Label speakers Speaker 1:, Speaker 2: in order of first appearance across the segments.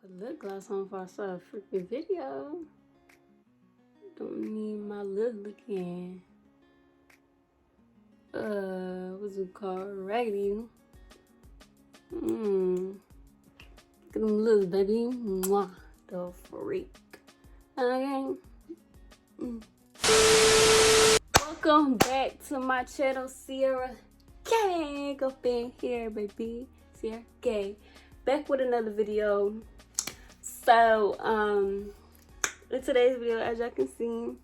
Speaker 1: Put lip gloss on before I start a freaking video. Don't need my lip looking. What's it called? Raggedy. Look at them lips, baby. Mwah. The freak. Okay. Welcome back to my channel, Cierra Gang. Up in here, baby. Cierra Gang. Back with another video. So, in today's video, as y'all can see,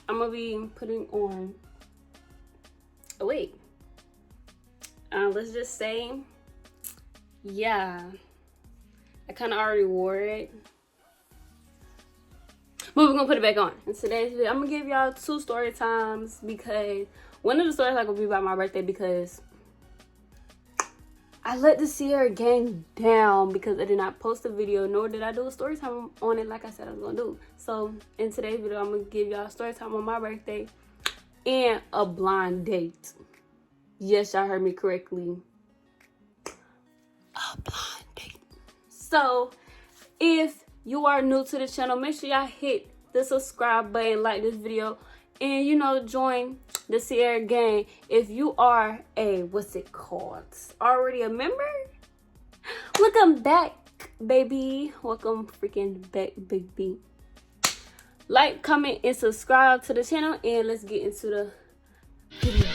Speaker 1: I'm gonna be putting on a wig. Let's just say, yeah, I kind of already wore it, but we're gonna put it back on. In today's video, I'm gonna give y'all 2 story times, because one of the stories are gonna be about my birthday, because I let the Cierra Gang down because I did not post a video, nor did I do a story time on it like I said I was gonna do. So in today's video, I'm gonna give y'all a story time on my birthday and a blind date. Yes, y'all heard me correctly. A blind date. So if you are new to the channel, make sure y'all hit the subscribe button, like this video, and join the Cierra Gang. If you are already a member, welcome back, baby. Welcome freaking back, baby. Like, comment, and subscribe to the channel, and let's get into the video.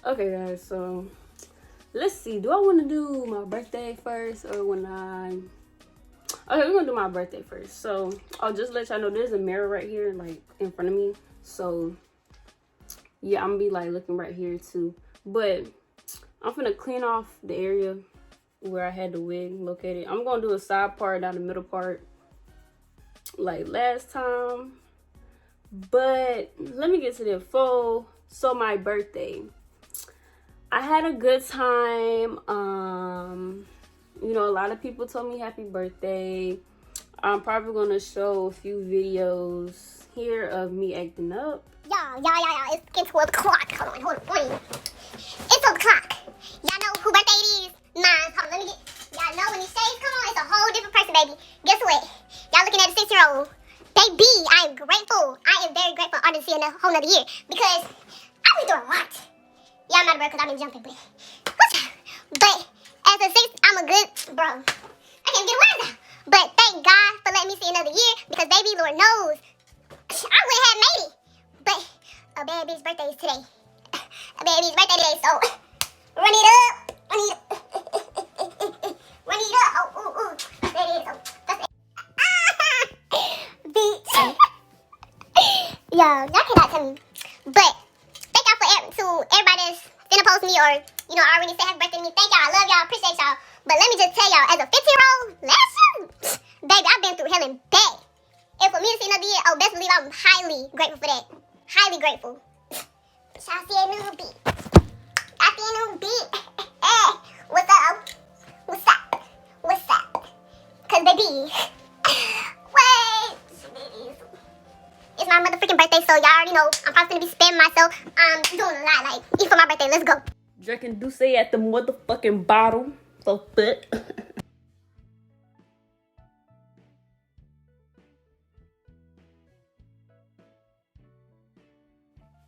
Speaker 1: Okay, guys, so let's see. Do I want to do my birthday first, or when okay, we're gonna do my birthday first. So I'll just let y'all know there's a mirror right here, like in front of me. So yeah, I'm gonna be like looking right here too. But I'm gonna clean off the area where I had the wig located. I'm gonna do a side part, not the middle part, like last time. But let me get to the info. So my birthday, I had a good time. A lot of people told me happy birthday. I'm probably gonna show a few videos here of me acting up.
Speaker 2: Y'all, it's 12 o'clock. Hold on. It's 12 o'clock. Y'all know who birthday it is? Mine. Hold on, let me get, y'all know when these shades come on, it's a whole different person, baby. Guess what? Y'all looking at a 6-year-old. Baby, I am grateful. I am very grateful I didn't see a whole nother year, because I've been through a lot. Yeah, I'm not a bird because I've been jumping, but what's up? But as a 6, I'm a good bro. I can't get words out. But thank God for letting me see another year, because baby, Lord knows, I wouldn't have made it. But a bad bitch birthday is today. A bad bitch birthday today, so run it up. Run it up. Oh, ooh. There it is. Oh, that's it. Bitch. Yo, y'all cannot tell me. But thank y'all to everybody that's finna post me, or already say happy birthday to me. Thank y'all. I love y'all. Appreciate y'all. But let me just tell y'all, as a 15-year-old, last year, baby, I've been through hell and back. And for me to see another year, best believe I'm highly grateful for that. Highly grateful. But y'all see a new beat. I see a new beat. Hey, what's up? Cause baby, wait. It's my motherfucking birthday, so y'all already know I'm probably gonna be spamming myself. Doing a lot, like, eat for my birthday. Let's go.
Speaker 1: Drinking Douce at the motherfucking bottle. So fit.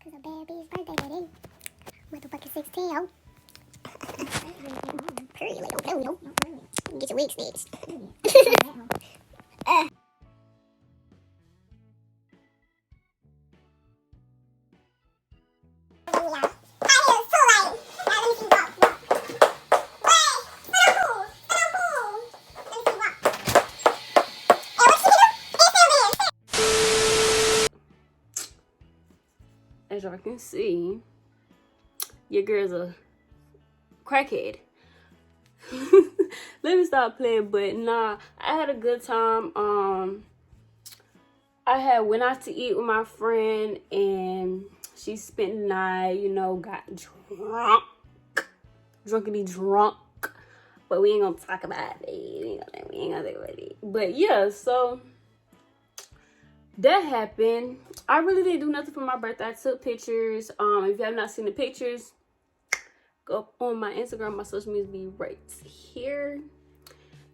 Speaker 2: Cause a bad bitch birthday, baby. Motherfucking 16, yo. Period, like, don't yo. Get your wig snitched.
Speaker 1: As y'all can see, your girl's a crackhead. Let me stop playing, but nah, I had a good time. I had went out to eat with my friend, and She spent the night, you know, got drunk. Drunkity drunk. But we ain't gonna talk about it. We ain't gonna talk about it. But yeah, so that happened. I really didn't do nothing for my birthday. I took pictures. If you have not seen the pictures, go on my Instagram. My social media be right here.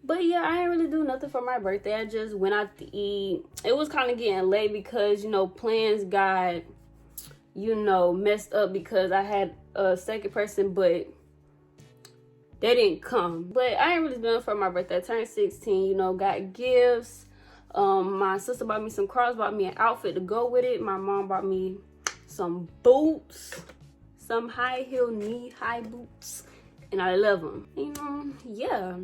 Speaker 1: But yeah, I didn't really do nothing for my birthday. I just went out to eat. It was kind of getting late because, you know, plans got, you know, messed up because I had a second person, but they didn't come. But I ain't really do nothing for my birthday. I turned 16, you know, got gifts. My sister bought me some Crocs, bought me an outfit to go with it. My mom bought me some boots, some high heel knee-high boots, and I love them. You know, yeah.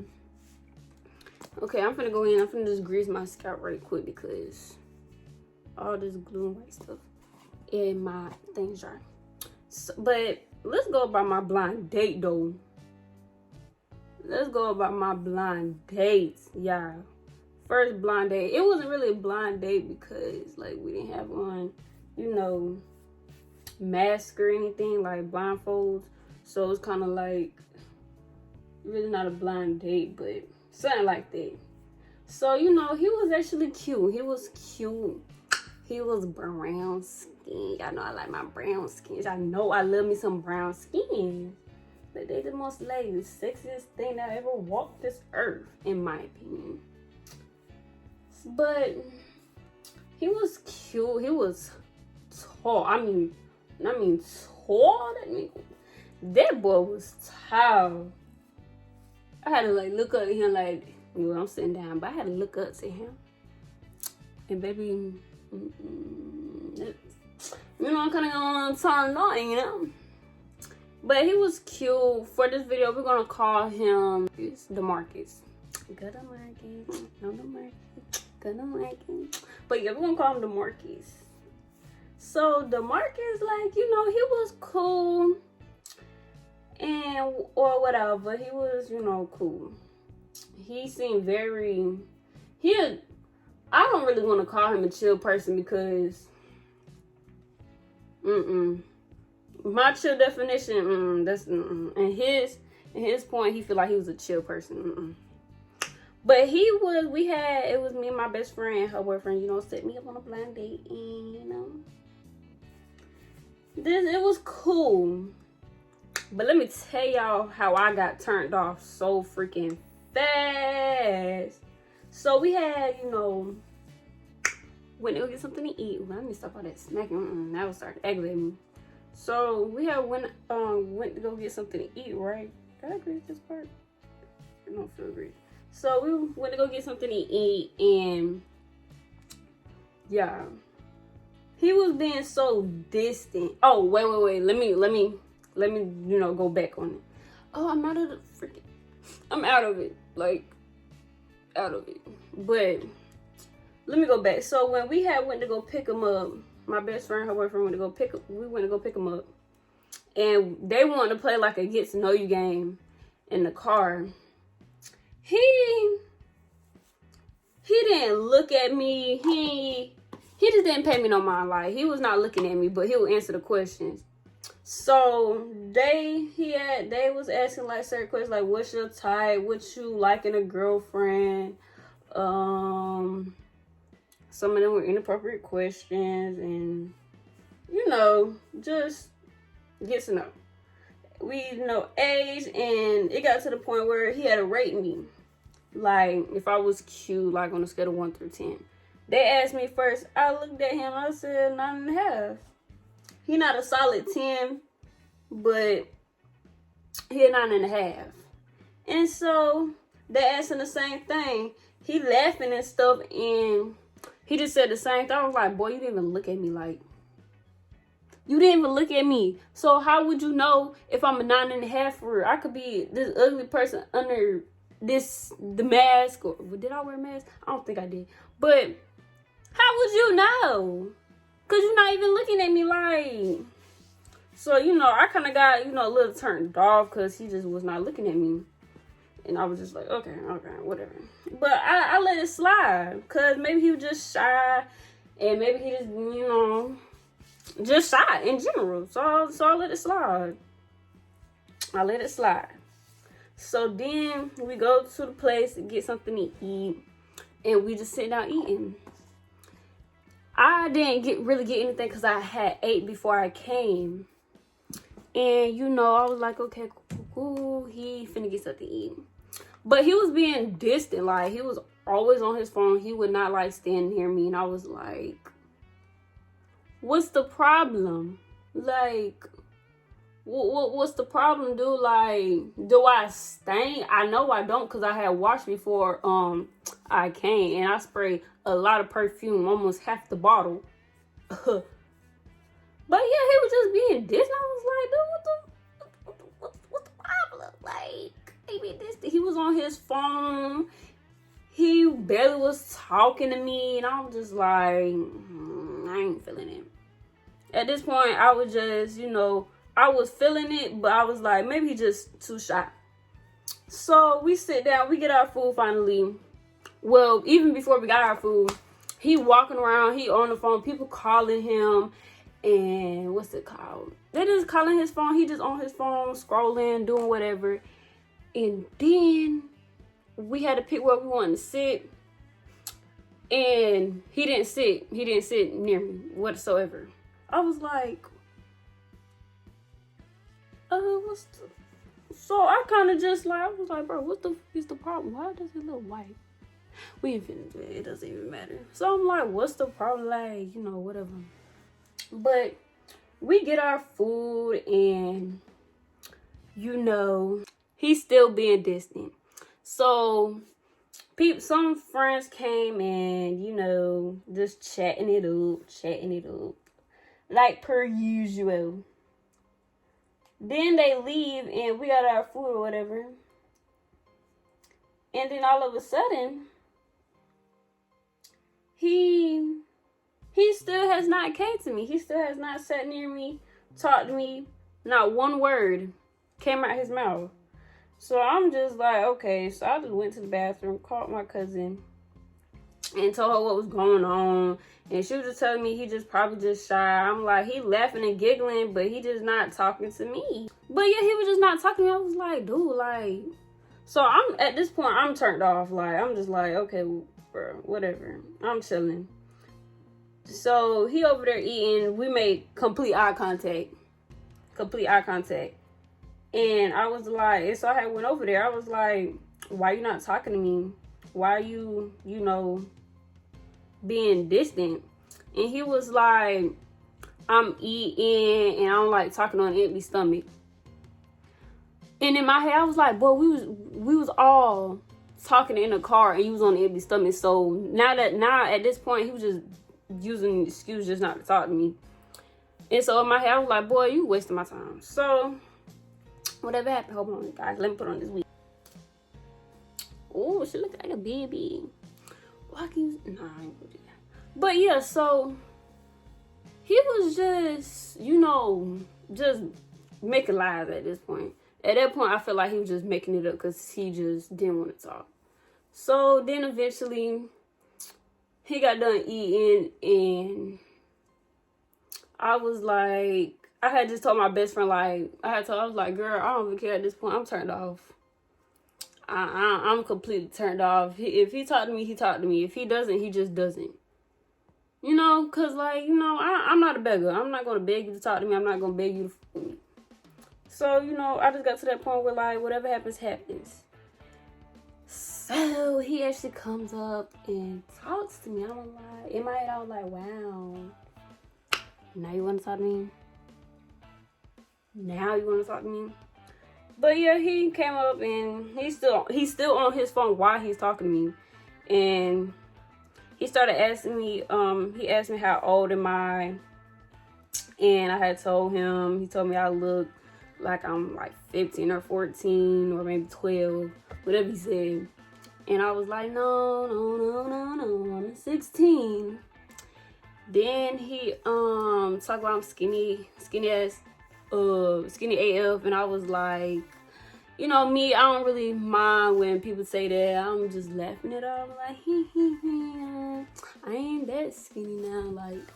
Speaker 1: Okay, I'm finna go in. I'm finna just grease my scalp right quick because all this glue and white stuff in my things dry. So, but let's go about my blind date though. Let's go about my blind dates, y'all. First blind date. It wasn't really a blind date because like we didn't have on, you know, mask or anything, like blindfolds. So it's kind of like really not a blind date, but something like that. So, you know, he was actually cute. He was cute. He was brown skin. Y'all know I like my brown skin. Y'all know I love me some brown skin. But they the most like the sexiest thing that ever walked this earth, in my opinion. But he was cute. He was tall. I mean tall. That boy was tall. I had to like look up at him like, well, I'm sitting down, but I had to look up to him. And baby, you know, I'm kind of gonna turn on, you know. But he was cute. For this video, we're gonna call him DeMarcus. Good DeMarcus. No DeMarcus. Good DeMarcus. But yeah, we're gonna call him DeMarcus. So DeMarcus, like, you know, he was cool. And or whatever, he was, you know, cool. He seemed very I don't really want to call him a chill person because my chill definition, that's and his point, he feel like he was a chill person. But it was me and my best friend, her boyfriend, you know, set me up on a blind date, and you know, it was cool. But let me tell y'all how I got turned off so freaking fast. So we had, you know, went to go get something to eat. Ooh, I need to stop all that smacking. That was starting to aggravate me. So we had went to go get something to eat, right? Did I agree with this part? I don't feel great. So we went to go get something to eat, and yeah, he was being so distant. Oh, wait. Let me, you know, go back on it. Oh, I'm out of it. Like, out of it. But let me go back. So when we went to go pick him up, my best friend, her boyfriend, we went to go pick him up. And they wanted to play like a get to know you game in the car. He didn't look at me. He just didn't pay me no mind. Like, he was not looking at me, but he would answer the questions. So they was asking like certain questions, like what's your type, what you like in a girlfriend. Some of them were inappropriate questions, and you know, just get to know. We know age, and it got to the point where he had to rate me, like if I was cute, like on a scale of 1 through 10. They asked me first. I looked at him. I said 9.5. He not a solid 10, but he a 9.5. And so they asking the same thing. He laughing and stuff, and he just said the same thing. I was like, boy, you didn't even look at me. Like, you didn't even look at me. So how would you know if I'm a 9.5 for real? I could be this ugly person under the mask. Or did I wear a mask? I don't think I did. But how would you know? Because you're not even looking at me like. So, you know, I kind of got, you know, a little turned off because he just was not looking at me. And I was just like, okay, whatever. But I let it slide because maybe he was just shy. And maybe he just, you know, just shy in general. So I let it slide. So then we go to the place to get something to eat, and we just sit down eating. I didn't really get anything because I had ate before I came. And, you know, I was like, okay, cool. He finna get something to eat. But he was being distant. Like, he was always on his phone. He would not, like, stand near me. And I was like, what's the problem? Like, what's the problem, dude? Like, do I stink? I know I don't because I had washed before I came. And I sprayed a lot of perfume, almost half the bottle. But yeah, he was just being distant. I was like, dude, what's the problem? Like, he being distant. He was on his phone. He barely was talking to me. And I was just like, I ain't feeling it. At this point, I was just, you know, I was feeling it. But I was like, maybe he just too shy. So we sit down. We get our food finally. Well, even before we got our food, he walking around. He on the phone. People calling him. And what's it called? They just calling his phone. He just on his phone, scrolling, doing whatever. And then we had to pick where we wanted to sit. And he didn't sit. He didn't sit near me whatsoever. I was like, so I kind of just like, I was like, bro, what the is the problem? Why does it look white? We ain't finna do it. It doesn't even matter. So I'm like, what's the problem? Like, you know, whatever. But we get our food and, you know, he's still being distant. So some friends came and, you know, just chatting it up. Like per usual. Then they leave and we got our food or whatever. And then all of a sudden, he still has not came to me. He still has not sat near me, talked to me. Not one word came out his mouth. So I'm just like, okay. So I just went to the bathroom, called my cousin, and told her what was going on. And she was just telling me he just probably just shy. I'm like, he laughing and giggling, but he just not talking to me. But yeah, he was just not talking to me. I was like, dude, like. So I'm at this point, I'm turned off. Like, I'm just like, okay, bro, whatever. I'm chilling. So he over there eating. We made complete eye contact. And I was like, and so I had went over there. I was like, why you not talking to me? Why you know, being distant? And he was like, I'm eating and I don't like talking on an empty stomach. And in my head, I was like, boy, we was all talking in the car and he was on an empty stomach. So now at this point, he was just using an excuse just not to talk to me. And so in my head, I was like, boy, you wasting my time. So whatever happened, hold on, guys, let me put on this wig. Oh, she looks like a baby. Why can you? Nah, I ain't gonna do that. But yeah, so he was just, you know, just making lies at this point. At that point, I feel like he was just making it up because he just didn't want to talk. So then eventually, he got done eating and I was like, I had just told my best friend, like, I was like, girl, I don't even care at this point. I'm turned off. I'm completely turned off. If he talked to me, he talked to me. If he doesn't, he just doesn't. You know, because, like, you know, I'm not a beggar. I'm not going to beg you to talk to me. I'm not going to beg you to f with me. So, you know, I just got to that point where, like, whatever happens, happens. So, he actually comes up and talks to me. I'm like, in my head, I was like, wow. Now you want to talk to me? Now you want to talk to me? But yeah, he came up and he's still on his phone while he's talking to me. And he started asking me, he asked me how old am I? And I had told him, he told me I look like I'm like 15 or 14 or maybe 12, whatever he said. And I was like, no, I'm 16. Then he talked about I'm skinny AF, and I was like, you know me, I don't really mind when people say that. I'm just laughing it off, like, I ain't that skinny now, like,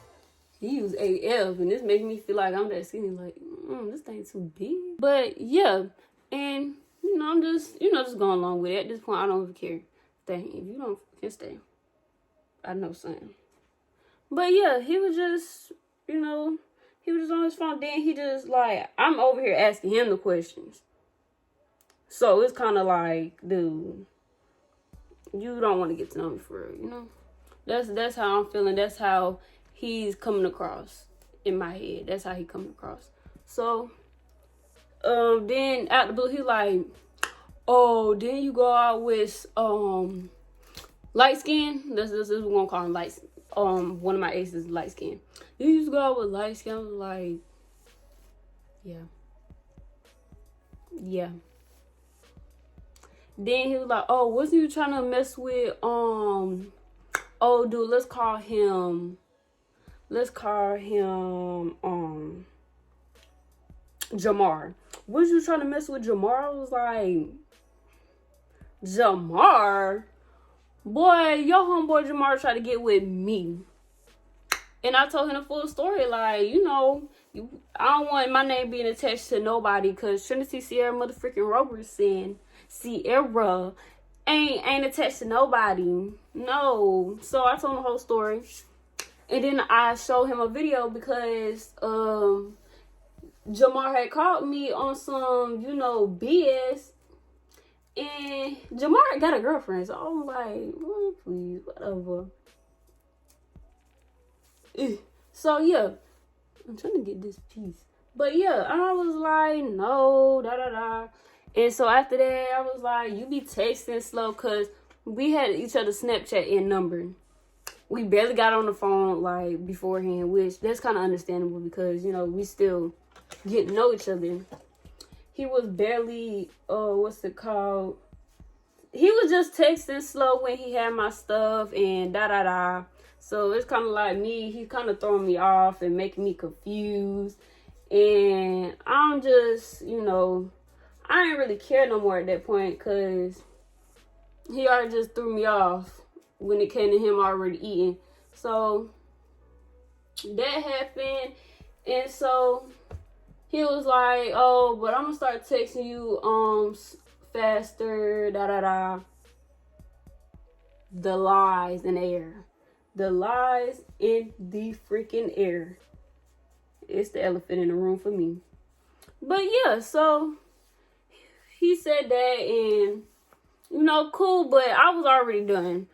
Speaker 1: He was AF, and this making me feel like I'm that skinny. Like, this thing too big. But yeah, and I'm just just going along with it. At this point, I don't even care. Stay. If you don't can stay, I know something. But yeah, he was just he was just on his phone. Then he just like, I'm over here asking him the questions. So it's kind of like, dude, you don't want to get to know me for real, That's how I'm feeling. That's how he's coming across in my head. That's how he coming across. So, then out the blue, he like, oh, then you go out with light skin. This is what we're gonna call him light. One of my exes is light skin. You just go out with light skin. I was like, yeah. Then he was like, oh, wasn't you trying to mess with, oh, dude, let's call him, Jamar. Was you trying to mess with Jamar? I was like, Jamar? Boy, your homeboy Jamar tried to get with me. And I told him the full story, like, I don't want my name being attached to nobody, because Trinity Cierra motherfucking Robertson, Cierra, ain't attached to nobody. No. So I told him the whole story. And then I showed him a video because Jamar had called me on some, BS. And Jamar got a girlfriend. So I'm like, oh, please, whatever. So yeah, I'm trying to get this piece. But yeah, I was like, no, And so after that, I was like, you be texting slow, because we had each other's Snapchat and number. We barely got on the phone like beforehand, which that's kind of understandable because, we still get to know each other. He was barely, what's it called? He was just texting slow when he had my stuff and So it's kind of like me. He's kind of throwing me off and making me confused. And I'm just, I ain't really care no more at that point, because he already just threw me off when it came to him already eating. So that happened. And so he was like, oh, but I'm going to start texting you faster, The lies in the air. The lies in the freaking air. It's the elephant in the room for me. But yeah, so he said that, and cool, but I was already done.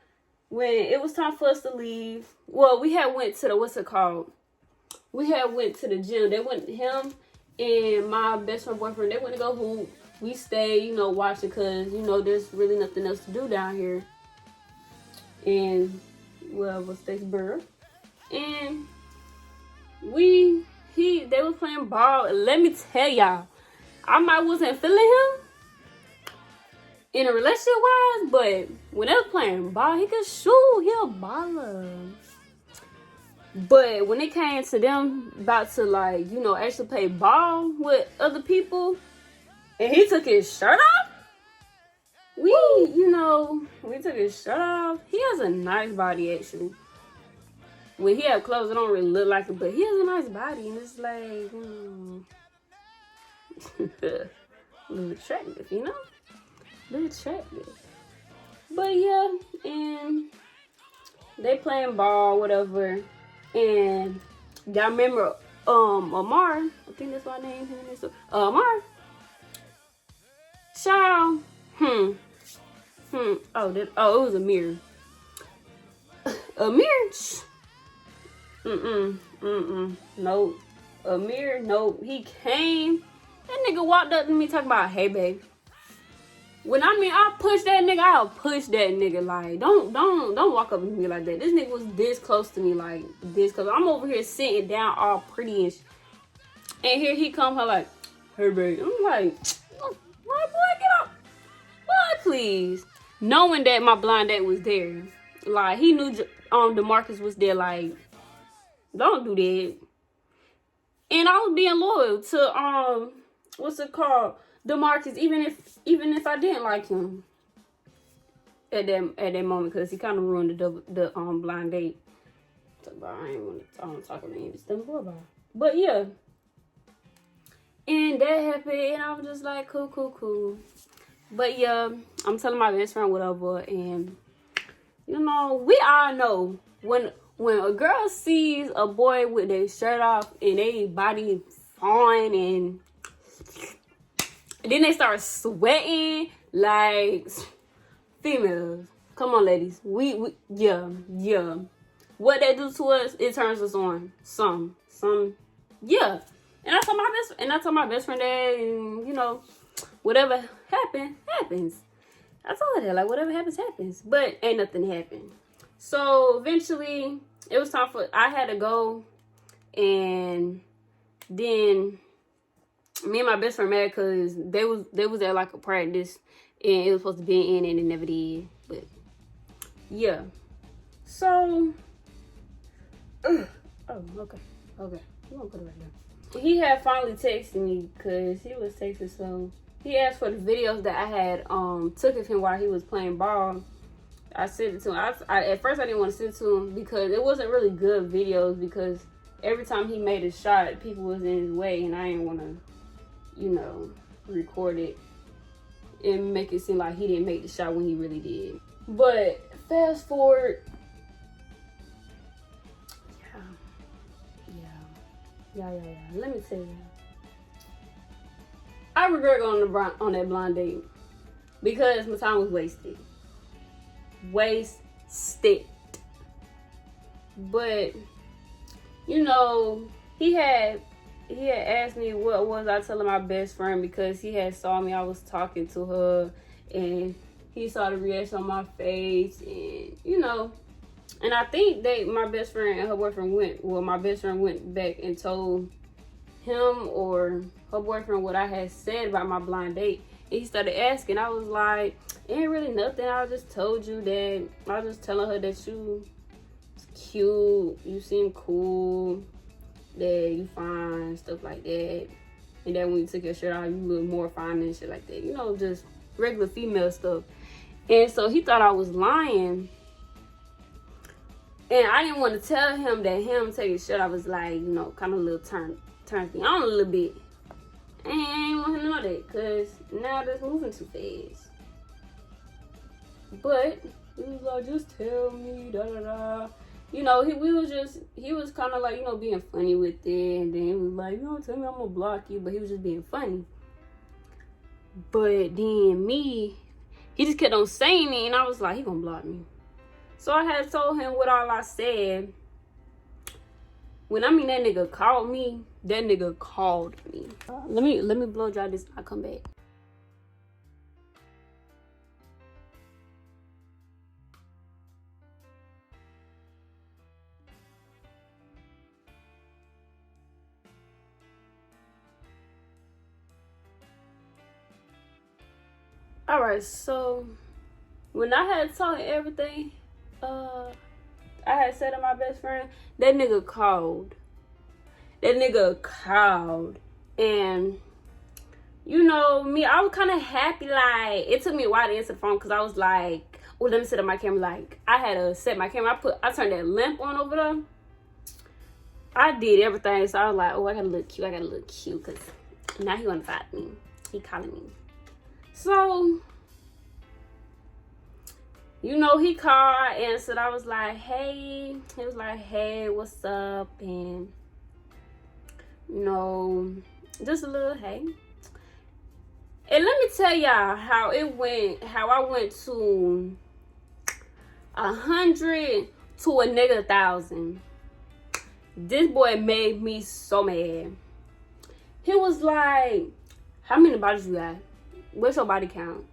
Speaker 1: When it was time for us to leave, well, we had went to the, we had went to the gym. They went, him and my best friend boyfriend, they went to go hoop. We stayed, watching, because, there's really nothing else to do down here. And was Statesboro. And they was playing ball. Let me tell y'all, I wasn't feeling him in a relationship wise, but when they was playing ball, he could shoot. He a baller. But when it came to them about to actually play ball with other people, and he took his shirt off, we took his shirt off. He has a nice body, actually. When he have clothes, it don't really look like it, but he has a nice body, and it's like, a little attractive, A little attractive. But yeah, and they playing ball, whatever. And y'all remember Amar? I think that's my name. Amar. Child. It was Amir. Amir. Nope. Amir, nope. He came. That nigga walked up to me talking about, hey, babe. When I'll push that nigga, I'll push that nigga. Like, don't walk up to me like that. This nigga was this close to me, like, this close. I'm over here sitting down all pretty and here he come, her like, hey, babe. I'm like, oh, my boy, get up. Boy, please. Knowing that my blind date was there. Like, he knew DeMarcus was there, like, don't do that. And I was being loyal to, what's it called? DeMarcus, even if I didn't like him at that moment, because he kind of ruined the blind date. I don't talk about any of this stuff about. But yeah. And that happened, and I was just like, cool. But yeah, I'm telling my best friend whatever, and you know, we all know when a girl sees a boy with their shirt off and they body fine, and then they start sweating like females. Come on, ladies. We yeah. What they do to us, it turns us on. Some yeah. And I told my best friend that, and you know, whatever happens. I told her that, like, whatever happens. But ain't nothing happened. So eventually it was time I had to go, and then me and my best friend mad because they was at like a practice, and it was supposed to be in and it never did. But yeah. So oh, okay. You gonna put it right there. He had finally texted me because he was texting, so he asked for the videos that I had took of him while he was playing ball. I sent it to him. At first I didn't want to send it to him because it wasn't really good videos, because every time he made a shot, people was in his way, and I didn't want to, you know, record it and make it seem like he didn't make the shot when he really did. But fast forward, yeah. Let me tell you, I regret going on that blind date because my time was wasted. But you know, he had asked me what was I telling my best friend, because he had saw me. I was talking to her, and he saw the reaction on my face, and you know. And I think my best friend and her boyfriend my best friend went back and told him or her boyfriend what I had said about my blind date. And he started asking. I was like, ain't really nothing. I just told you that. I was just telling her that you cute, you seem cool, that you fine, stuff like that. And then when you took your shirt off, you look more fine and shit like that. You know, just regular female stuff. And so he thought I was lying. And I didn't want to tell him that him taking his shirt off was like, you know, kind of a little turn me on a little bit. And I didn't want him to know that, because now that's moving too fast. But he was like, just tell me, da. You know, he was kind of like, you know, being funny with it. And then he was like, you know, tell me I'm going to block you. But he was just being funny. But then he just kept on saying it. And I was like, he going to block me. So I had told him what all I said. When that nigga called me, that nigga called me. Let me blow dry this and I'll come back. Alright, so when I had told him everything, I had said to my best friend, that nigga called. And you know me, I was kind of happy. Like, it took me a while to answer the phone because I was like, oh, let me set up my camera. Like, I had to set my camera. I turned that lamp on over there. I did everything. So I was like, oh, I gotta look cute because now he wanna fight me. He calling me. So, you know, he called, I answered. I was like, hey. He was like, hey, what's up? And, you know, just a little hey. And let me tell y'all how it went, how I went to 100 to a nigga 1,000. This boy made me so mad. He was like, how many bodies you got? What's your body count?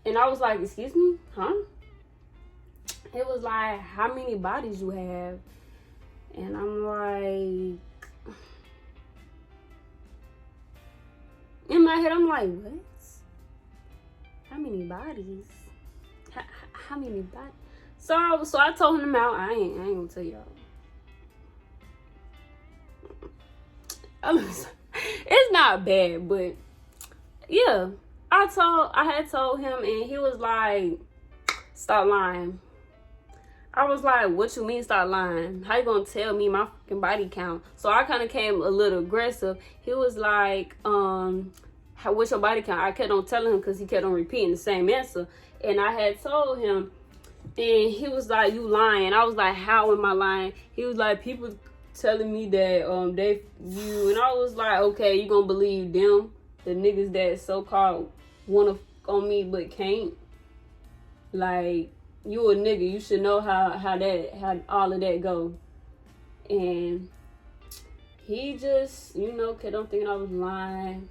Speaker 1: And I was like, excuse me? Huh? It was like, how many bodies you have? And I'm like, in my head, I'm like, what? How many bodies? How many bodies? So I told him out. I ain't gonna tell y'all. It's not bad, but yeah. I had told him, and he was like, stop lying. I was like, what you mean stop lying? How you gonna tell me my fucking body count? So I kind of came a little aggressive. He was like, what's your body count? I kept on telling him because he kept on repeating the same answer. And I had told him, and he was like, you lying. I was like, how am I lying? He was like, people telling me that you, and I was like, okay, you gonna believe them, the niggas that so-called wanna on me but can't? Like, you a nigga, you should know how all of that go. And he just, kept on thinking I was lying.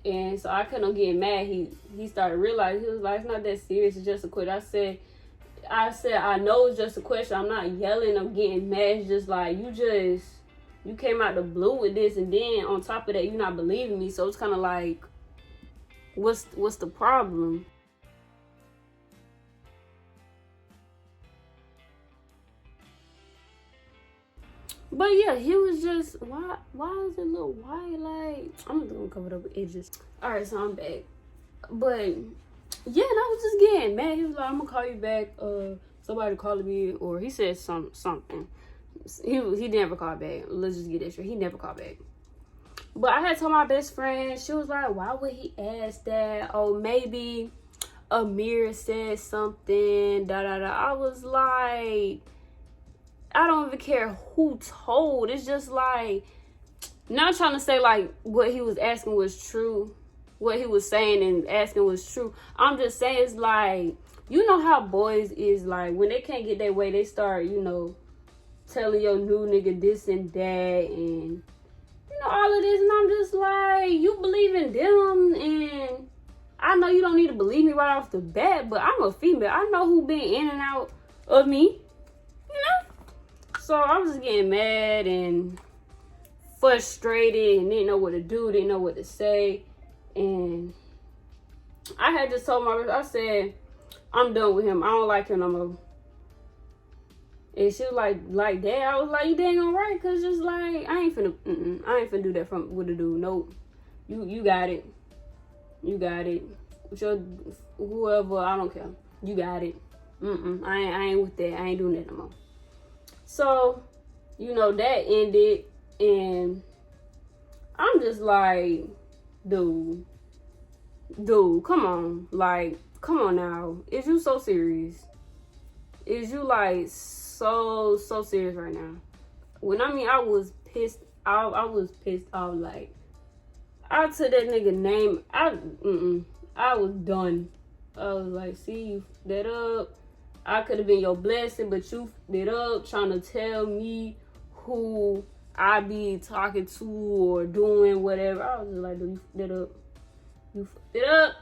Speaker 1: And so I kept on getting mad. He started realizing, he was like, it's not that serious, it's just a question. I said, I know it's just a question. I'm not yelling, I'm getting mad. It's just like, you came out the blue with this, and then on top of that, you're not believing me. So it's kind of like, what's the problem? But yeah, he was just, why is it look white? Like, I'm just gonna cover it up with edges. Alright, so I'm back. But yeah, and I was just getting mad. He was like, I'm gonna call you back. Somebody calling me, or he said something. He never called back. Let's just get that straight. He never called back. But I had told my best friend, she was like, why would he ask that? Oh, maybe Amir said something, I was like, I don't even care who told. It's just like, not trying to say like what he was asking was true. What he was saying and asking was true. I'm just saying, it's like, you know how boys is, like, when they can't get their way, they start, telling your new nigga this and that, and, all of this. And I'm just like, you believe in them, and I know you don't need to believe me right off the bat, but I'm a female. I know who been in and out of me, So I was just getting mad and frustrated and didn't know what to do, didn't know what to say. And I had just told I said, I'm done with him. I don't like him no more. And she was like that. I was like, you dang on right, cause just like, I ain't finna do that with a dude. Nope. You got it. You got it. With your whoever, I don't care. You got it. I ain't with that. I ain't doing that no more. So, that ended, and I'm just like, dude, come on. Like, come on now. Is you so serious? Is you like so serious right now? When I was pissed off, I was pissed off. Like, I took that nigga name. I was done. I was like, see, you f***ed that up. I could have been your blessing, but you f***ed it up trying to tell me who I be talking to or doing whatever. I was just like, dude, you f***ed it up. You f***ed it up.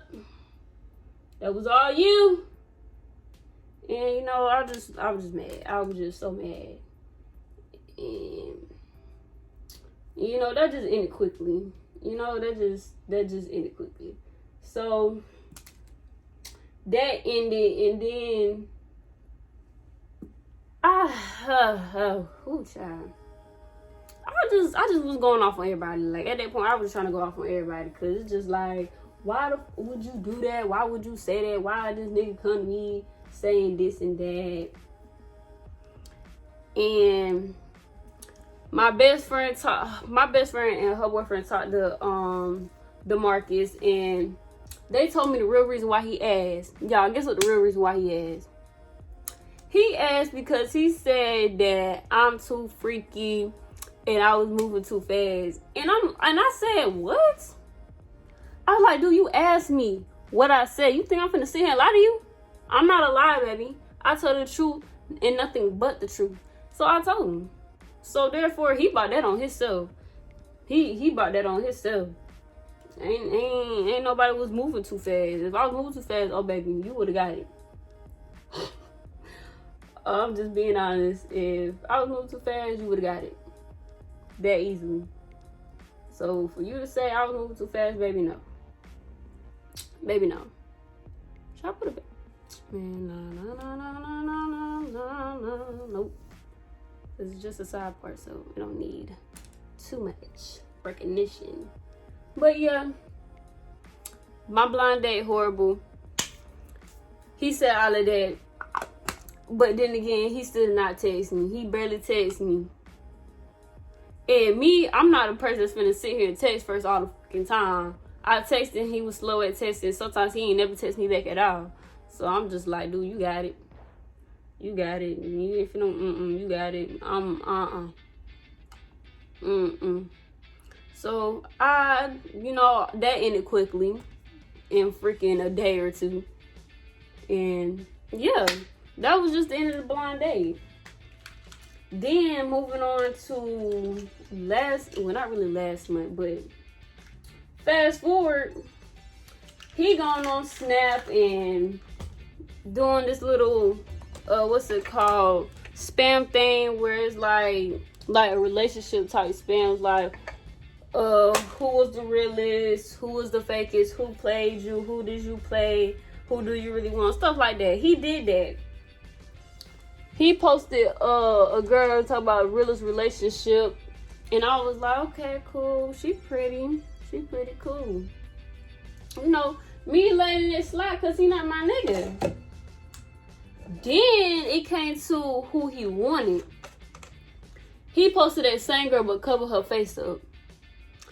Speaker 1: That was all you. And I was just mad. I was just so mad. And that just ended quickly. That just ended quickly. So that ended, and then child. I just was going off on everybody. Like, at that point, I was trying to go off on everybody, because it's just like, why would you do that? Why would you say that? Why this nigga come to me saying this and that? And my best friend and her boyfriend talked to DeMarcus, and they told me the real reason why he asked. Y'all, guess what the real reason why he asked? He asked because he said that I'm too freaky and I was moving too fast. And I said, what? I was like, dude, you asked me what I said. You think I'm finna sit here and lie to you? I'm not a liar, baby. I tell the truth and nothing but the truth. So I told him. So therefore, he brought that on himself. He brought that on himself. Ain't nobody was moving too fast. If I was moving too fast, oh baby, you would have got it. I'm just being honest. If I was moving too fast, you would have got it. That easily. So for you to say I was moving too fast, baby, no. Baby, no. Should I put it back? Man, no. Nope. This is just a side part, so we don't need too much recognition. But yeah, my blind date horrible. He said all of that. But then again, he still not text me. He barely texts me. And me, I'm not a person that's finna sit here and text first all the fucking time. I texted, he was slow at texting. Sometimes he ain't never text me back at all. So I'm just like, dude, you got it. You got it. If you don't, you got it. So that ended quickly in freaking a day or two. And yeah, that was just the end of the blind date. Then moving on to not really last month, but fast forward, he gone on Snap and doing this little what's it called, spam thing, where it's like a relationship type spams, like who was the realest, who was the fakest, who played you, who did you play, who do you really want, stuff like that. He did that. He posted a girl talking about realest relationship, and I was like, okay, cool, she pretty cool. You know, me letting it slide because he not my nigga. Then it came to who he wanted. He posted that same girl but covered her face up.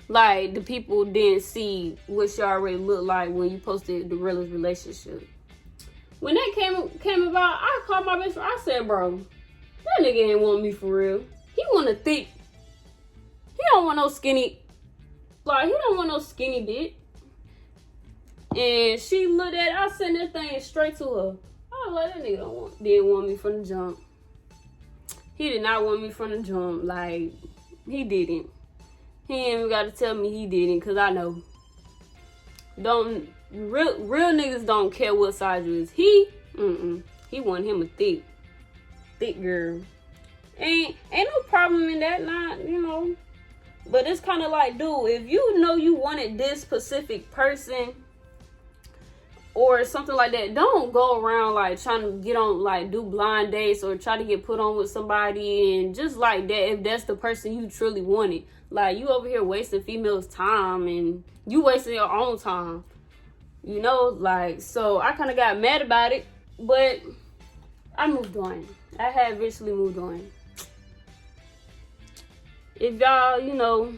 Speaker 1: Like, the people didn't see what she already looked like when you posted the realest relationship. When that came about, I called my best friend. I said, bro, that nigga ain't want me for real. He want a thick. He don't want no skinny. Like, he don't want no skinny dick. And she looked at it. I sent that thing straight to her. I was like, that nigga didn't want me from the jump. He did not want me from the jump. Like, he didn't. He ain't even got to tell me he didn't, because I know. Real niggas don't care what size you is. He wanted him a thick girl. Ain't no problem in that, not, you know. But it's kind of like, dude, if you know you wanted this specific person or something like that, don't go around like trying to get on, like do blind dates or try to get put on with somebody and just like that if that's the person you truly wanted. Like, you over here wasting females' time and you wasting your own time. You know, like, so I kind of got mad about it, but I moved on. I had eventually moved on. If y'all, you know,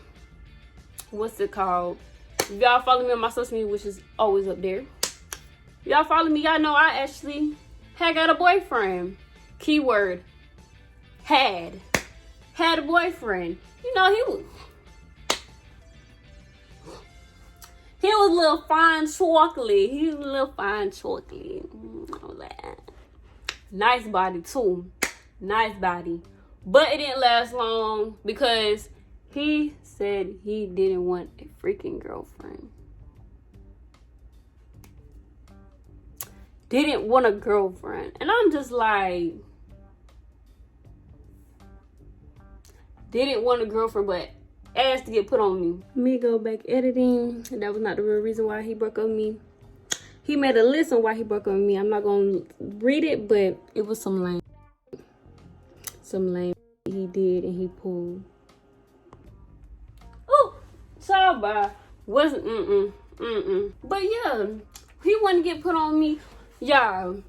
Speaker 1: what's it called? If y'all follow me on my social media, which is always up there. If y'all follow me, y'all know I actually had got a boyfriend. Keyword, had a boyfriend. You know, he was a little fine chocolate. He was a little fine chocolate. Nice body too. Nice body. But it didn't last long because he said he didn't want a freaking girlfriend. Didn't want a girlfriend. And I'm just like, didn't want a girlfriend, but asked to get put on me. Me go back editing. That was not the real reason why he broke up with me. He made a list on why he broke up with me. I'm not gonna read it, but it was some lame he did and he pulled. Oh, so bad. Wasn't But yeah, he wanted to get put on me. Y'all,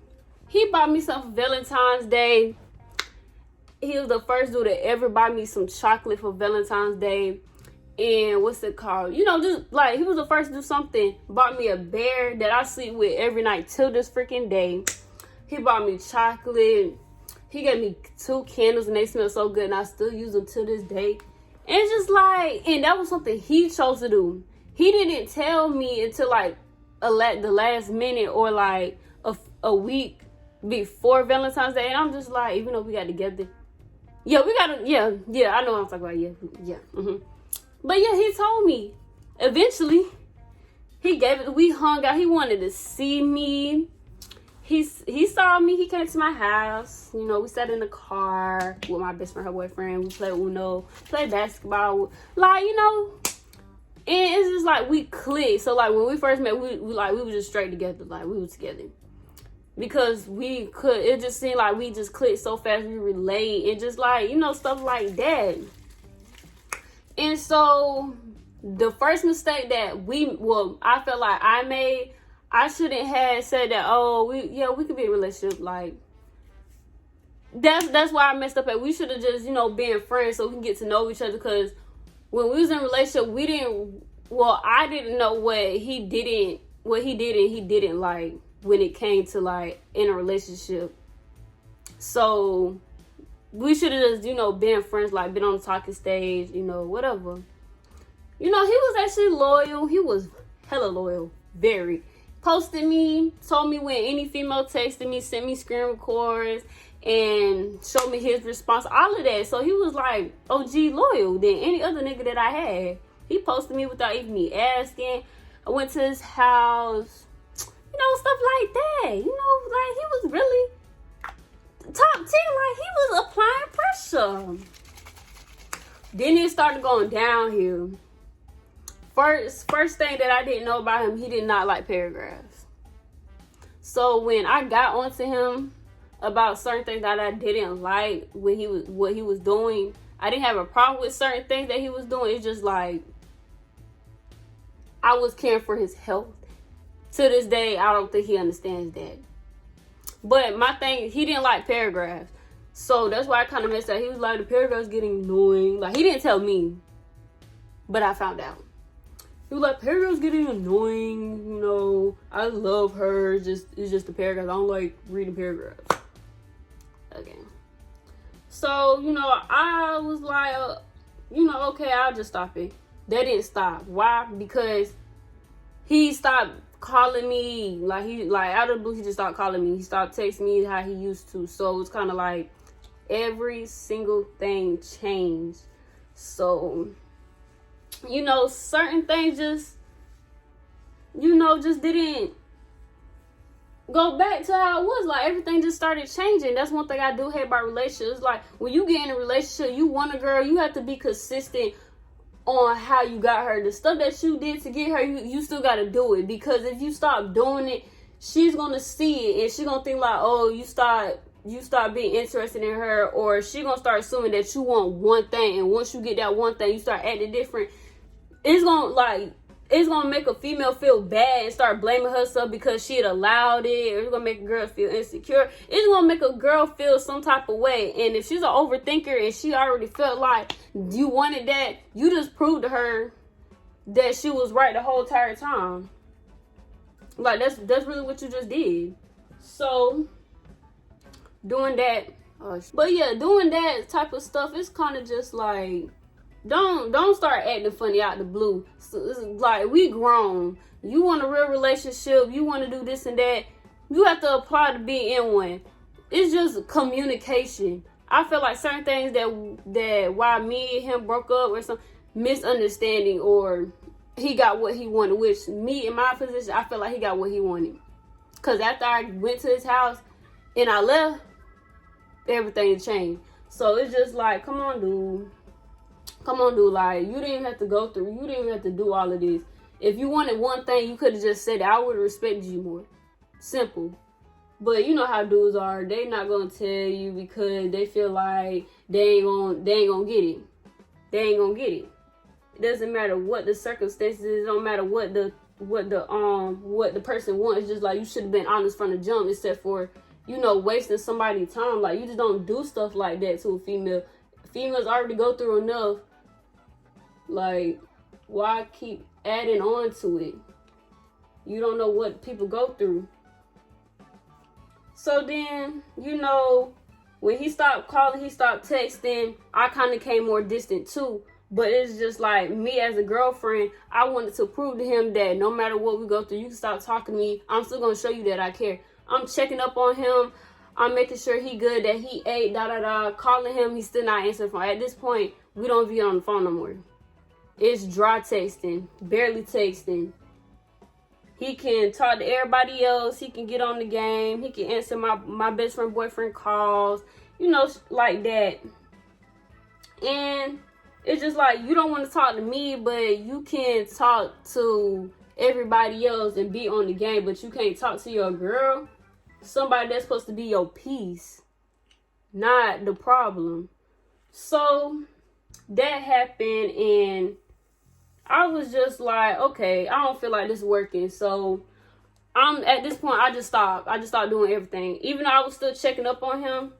Speaker 1: he bought me some for Valentine's Day. He was the first dude to ever buy me some chocolate for Valentine's Day. And what's it called? You know, just like, he was the first to do something. Bought me a bear that I sleep with every night till this freaking day. He bought me chocolate. He gave me 2 candles and they smell so good and I still use them till this day. And it's just like, and that was something he chose to do. He didn't tell me until like the last minute or like a week before Valentine's Day. And I'm just like, even though we got together. Yeah, I know what I'm talking about. Yeah. But yeah, he told me. Eventually, he gave it. We hung out. He wanted to see me. He saw me. He came to my house. You know, we sat in the car with my best friend, her boyfriend. We played Uno, played basketball. Like, you know, and it's just like we clicked. So like when we first met, we were just straight together. Like, we were together. Because it just seemed like we just clicked so fast, we relate, and just like, you know, stuff like that. And so, the first mistake that I felt like I made, I shouldn't have said that, oh, we could be in a relationship, like, that's why I messed up at. We should have just, you know, been friends so we can get to know each other. Because when we was in a relationship, I didn't know what he did and he didn't like when it came to like in a relationship. So we should have just, you know, been friends, like been on the talking stage, you know, whatever. You know, he was actually loyal. He was hella loyal, very. Posted me, told me when any female texted me, sent me screen records, and showed me his response, all of that. So he was like OG loyal than any other nigga that I had. He posted me without even me asking. I went to his house, you know, stuff like that. You know, like he was really top 10, like he was applying pressure. Then it started going downhill. First thing that I didn't know about him, he did not like paragraphs. So when I got onto him about certain things that I didn't like what he was doing, I didn't have a problem with certain things that he was doing. It's just like I was caring for his health. To this day, I don't think he understands that. But my thing, he didn't like paragraphs. So that's why I kind of messed up. He was like, the paragraphs getting annoying. Like, he didn't tell me, but I found out. He was like, paragraphs getting annoying, you know, I love her, it's just the paragraphs, I don't like reading paragraphs. Okay. So, you know, I was like, you know, okay, I'll just stop it. That didn't stop. Why? Because he stopped calling me, like out of the blue, he just stopped calling me. He stopped texting me how he used to. So it's kind of like every single thing changed. So, you know, certain things just, you know, just didn't go back to how it was. Like, everything just started changing. That's one thing I do hate about relationships. Like, when you get in a relationship, you want a girl, you have to be consistent on how you got her. The stuff that you did to get her, you still got to do it. Because if you stop doing it, she's going to see it. And she's going to think like, oh, you start being interested in her. Or she going to start assuming that you want one thing. And once you get that one thing, you start acting different. It's gonna make a female feel bad and start blaming herself because she had allowed it, or it's gonna make a girl feel insecure. It's gonna make a girl feel some type of way. And if she's an overthinker and she already felt like you wanted that, you just proved to her that she was right the whole entire time. Like, that's really what you just did. So doing that, doing that type of stuff, it's kind of just like, Don't start acting funny out the blue. So it's like, we grown. You want a real relationship. You want to do this and that. You have to apply to be in one. It's just communication. I feel like certain things that why me and him broke up, or some misunderstanding, or he got what he wanted. Which, me in my position, I feel like he got what he wanted. Because after I went to his house and I left, everything changed. So it's just like, come on, dude. Like, you didn't have to go through, you didn't even have to do all of this. If you wanted one thing, you could have just said it. I would have respected you more. Simple. But you know how dudes are. They not gonna tell you because they feel like they ain't gonna get it. They ain't gonna get it. It doesn't matter what the circumstances. It don't matter what the person wants. It's just like, you should have been honest from the jump, except for, you know, wasting somebody's time. Like, you just don't do stuff like that to a female. Females already go through enough. Like, why keep adding on to it? You don't know what people go through. So then, you know, when he stopped calling, he stopped texting, I kind of came more distant too. But it's just like, me as a girlfriend, I wanted to prove to him that no matter what we go through, you can stop talking to me. I'm still going to show you that I care. I'm checking up on him. I'm making sure he good, that he ate, calling him, he's still not answering the phone. At this point, we don't be on the phone no more. It's dry texting, barely texting. He can talk to everybody else. He can get on the game. He can answer my best friend, boyfriend calls, you know, like that. And it's just like, you don't want to talk to me, but you can talk to everybody else and be on the game, but you can't talk to your girl. Somebody that's supposed to be your peace, not the problem. So that happened, and I was just like, okay, I don't feel like this is working. So at this point, I just stopped doing everything. Even though I was still checking up on him,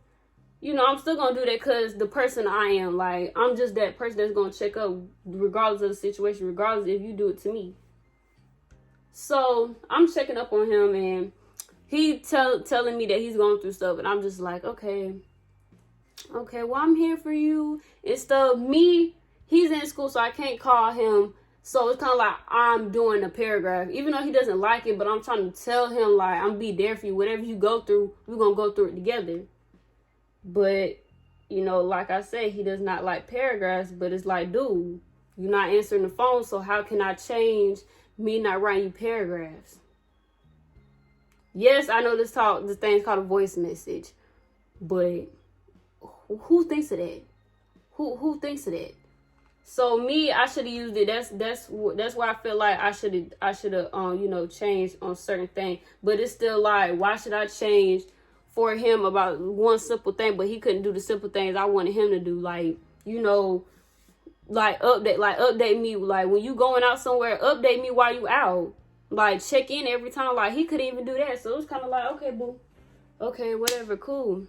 Speaker 1: you know, I'm still gonna do that because the person I am, like, I'm just that person that's gonna check up regardless of the situation, regardless if you do it to me. So I'm checking up on him, and he telling me that he's going through stuff, and I'm just like, okay, well, I'm here for you and stuff. He's in school, so I can't call him. So it's kind of like I'm doing a paragraph, even though he doesn't like it, but I'm trying to tell him, like, I'm be there for you. Whatever you go through, we're going to go through it together. But, you know, like I said, he does not like paragraphs, but it's like, dude, you're not answering the phone, so how can I change me not writing you paragraphs? Yes, I know this thing's called a voice message, but who thinks of that? Who thinks of that? So me, I should have used it. That's why I feel like I should have you know, changed on certain things. But it's still like, why should I change for him about one simple thing, but he couldn't do the simple things I wanted him to do? Like, you know, like update me. Like, when you going out somewhere, update me while you out. Like, check in every time. Like, he couldn't even do that. So it was kind of like, okay, boo, okay, whatever, cool.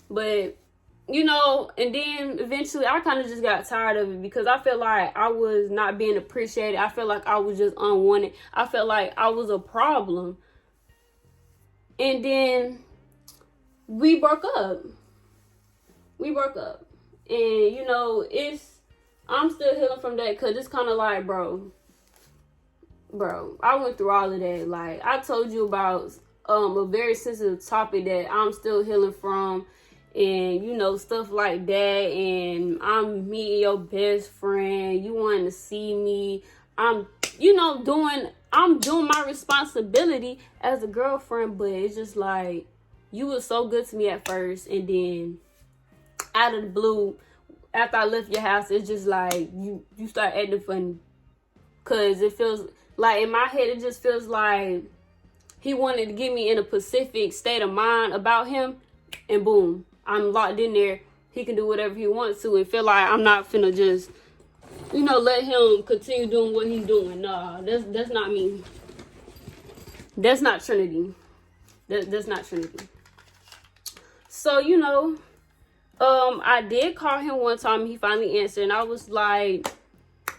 Speaker 1: But, you know, and then eventually I kind of just got tired of it because I felt like I was not being appreciated. I felt like I was just unwanted. I felt like I was a problem. And then we broke up. And, you know, I'm still healing from that because it's kind of like, bro, I went through all of that. Like, I told you about a very sensitive topic that I'm still healing from, and, you know, stuff like that. And I'm meeting your best friend. You wanting to see me. I'm doing my responsibility as a girlfriend, but it's just like, you was so good to me at first, and then out of the blue, after I left your house, it's just like you start acting funny. Cause it feels like, in my head, it just feels like he wanted to get me in a specific state of mind about him, and boom, I'm locked in there. He can do whatever he wants to, and feel like I'm not finna just, you know, let him continue doing what he's doing. Nah, that's not me. That's not Trinity. That's not Trinity. So, you know, I did call him one time. He finally answered, and I was like,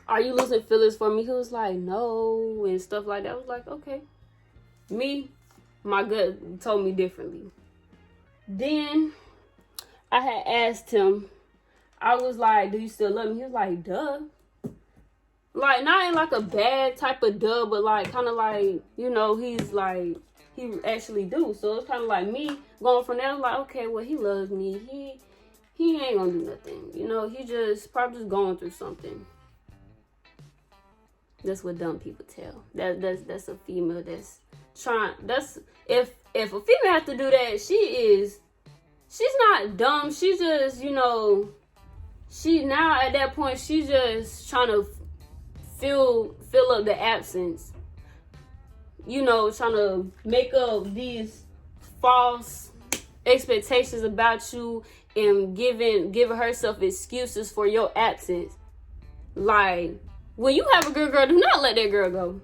Speaker 1: are you losing feelings for me? He was like, no, and stuff like that. I was like, okay. My gut told me differently. Then I had asked him, I was like, do you still love me? He was like, duh. Like, not in like a bad type of duh, but like, kind of like, you know, he's like, he actually do. So it's kind of like me going from there. I was like, okay, well, he loves me. He ain't gonna do nothing. You know, he just probably just going through something. That's what dumb people tell. That's a female that's trying. That's if a female has to do that, she's not dumb. She just, you know, she now at that point, she's just trying to fill up the absence. You know, trying to make up these false expectations about you and giving herself excuses for your absence. Like, when you have a good girl, do not let that girl go.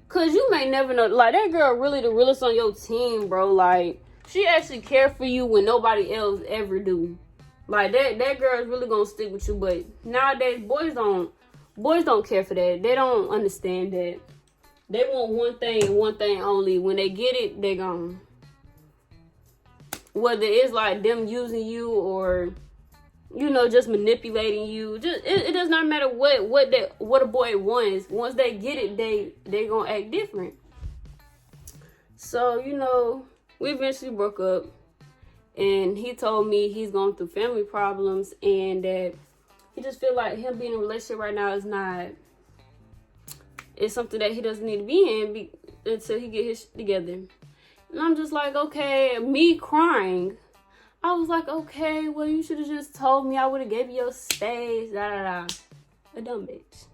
Speaker 1: Cause you may never know. Like, that girl really the realest on your team, bro. Like, she actually care for you when nobody else ever do. Like, that girl is really gonna stick with you. But nowadays, boys don't care for that. They don't understand that. They want one thing and one thing only. When they get it, they gone. Whether it's like them using you or, you know, just manipulating you, it does not matter what a boy wants. Once they get it, they gonna act different. So, you know, we eventually broke up, and he told me he's going through family problems, and that he just feel like him being in a relationship right now it's something that he doesn't need to be in until he get his shit together. And I'm just like, okay, me crying. I was like, okay, well, you should have just told me. I would have gave you your space. A dumb bitch.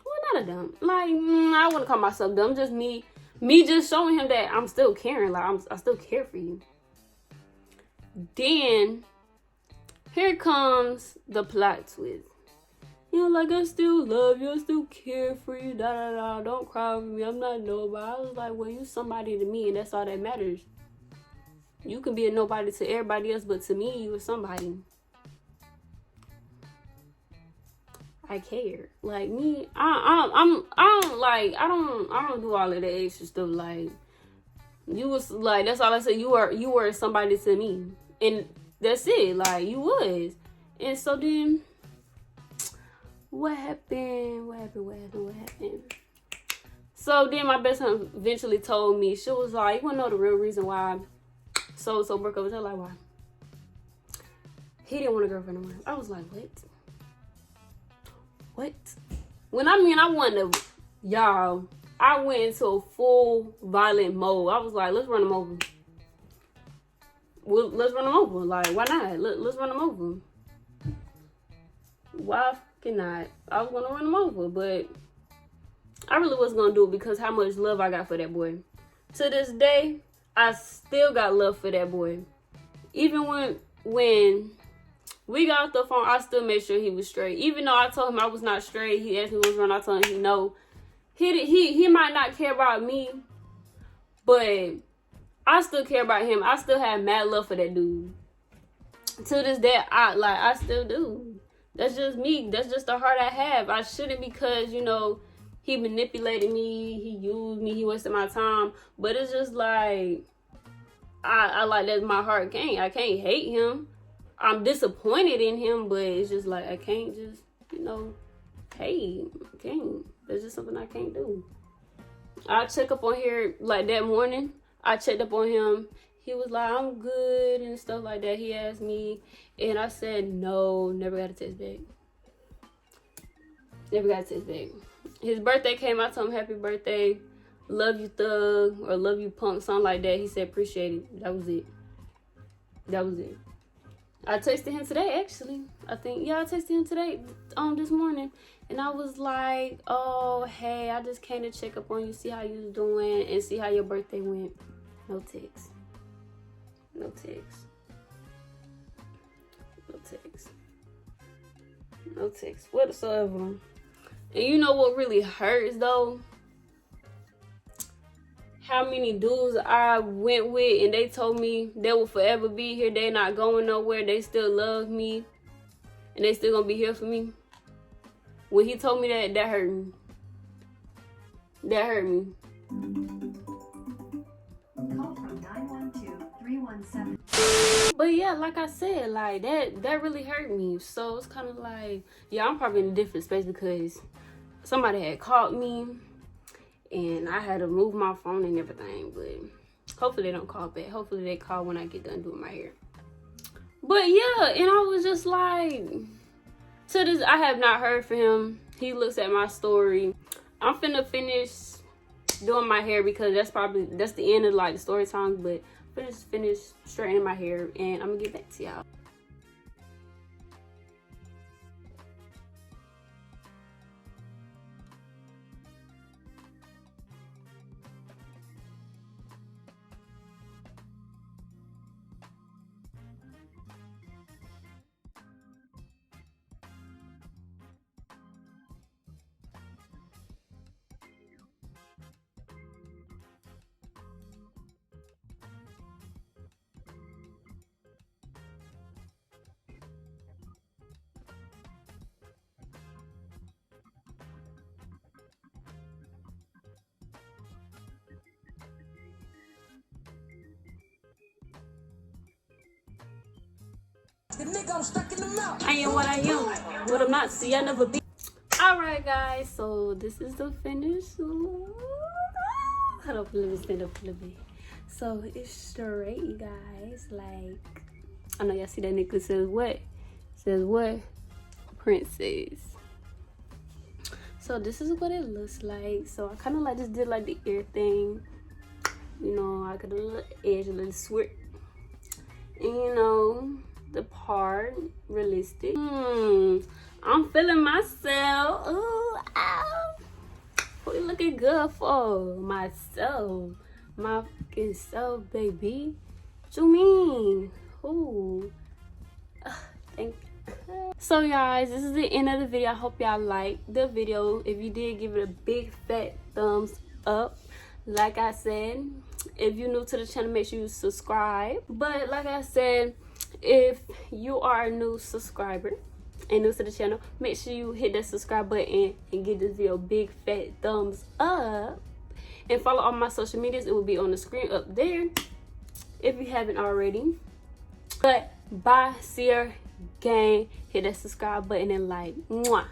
Speaker 1: Well, not a dumb. Like, I wouldn't call myself dumb. Just me just showing him that I'm still caring. Like, I still care for you. Then, here comes the plot twist. You know, like, I still love you. I still care for you. Don't cry over me. I'm not nobody. I was like, well, you somebody to me, and that's all that matters. You can be a nobody to everybody else, but to me, you were somebody. I care. Like me, I don't do all of that extra stuff. Like you was like, that's all I said. You were somebody to me, and that's it. Like you was, and so then what happened? So then my best friend eventually told me, she was like, you wanna know the real reason why so broke up with her? Like why? He didn't want a girlfriend no more. I was like, what? When I wanted to, y'all, I went into a full violent mode. I was like, let's run him over. Well, let's run him over. Like, why not? Let's run him over. Why not? I was gonna run him over, but I really wasn't gonna do it because how much love I got for that boy. To this day, I still got love for that boy. Even when we got off the phone, I still made sure he was straight. Even though I told him I was not straight, he asked me what was wrong. I told him he might not care about me, but I still care about him. I still have mad love for that dude. To this day, I still do. That's just me. That's just the heart I have. I shouldn't, because, you know, he manipulated me, he used me, he wasted my time. But it's just like, I like, that's my heart. I can't hate him. I'm disappointed in him, but it's just like, I can't just, you know, hate. I can't. That's just something I can't do. I check up on here, like that morning, I checked up on him. He was like, I'm good and stuff like that. He asked me, and I said, no, never got a text back. Never got a text back. His birthday came, I told him happy birthday, love you thug, or love you punk, something like that. He said appreciate it. That was it. I texted him today, actually. I texted him today, this morning. And I was like, oh, hey, I just came to check up on you, see how you was doing, and see how your birthday went. No text. No text whatsoever. And you know what really hurts though? How many dudes I went with and they told me they will forever be here. They not going nowhere. They still love me. And they still gonna be here for me. When he told me that hurt me. That hurt me.
Speaker 3: Call from 912-317.
Speaker 1: But yeah, like I said, like that really hurt me. So it's kind of like, yeah, I'm probably in a different space because somebody had called me and I had to move my phone and everything. But hopefully they don't call back. Hopefully they call when I get done doing my hair. But yeah, and I was just like, to this, I have not heard from him. He looks at my story. I'm finna finish doing my hair because that's the end of like the story times. But finish straightening my hair and I'm gonna get back to y'all.
Speaker 3: The nigga, I'm stuck in the mouth.
Speaker 1: I am what I am, what I'm not, see, I never be. Alright guys, so this is the finished look. Hold up, let me stand up a little bit. So it's straight, you guys. Like, I know y'all see that necklace says what? Says what? Princess. So this is what it looks like. So I kind of like just did like the ear thing. You know, I could do a little edge, a little swirl. And you know, the part realistic. I'm feeling myself. Ooh, ow. What you looking good for? Myself. My fucking self, baby. What you mean? Ooh. Thank you. So guys, this is the end of the video. I hope y'all liked the video. If you did, give it a big fat thumbs up. like I said, if you're new to the channel, make sure you subscribe. But like I said, if you are a new subscriber and new to the channel, make sure you hit that subscribe button and give this video a big fat thumbs up. And follow all my social medias. It will be on the screen up there if you haven't already. But bye, Cierra gang. Hit that subscribe button and like. Mwah.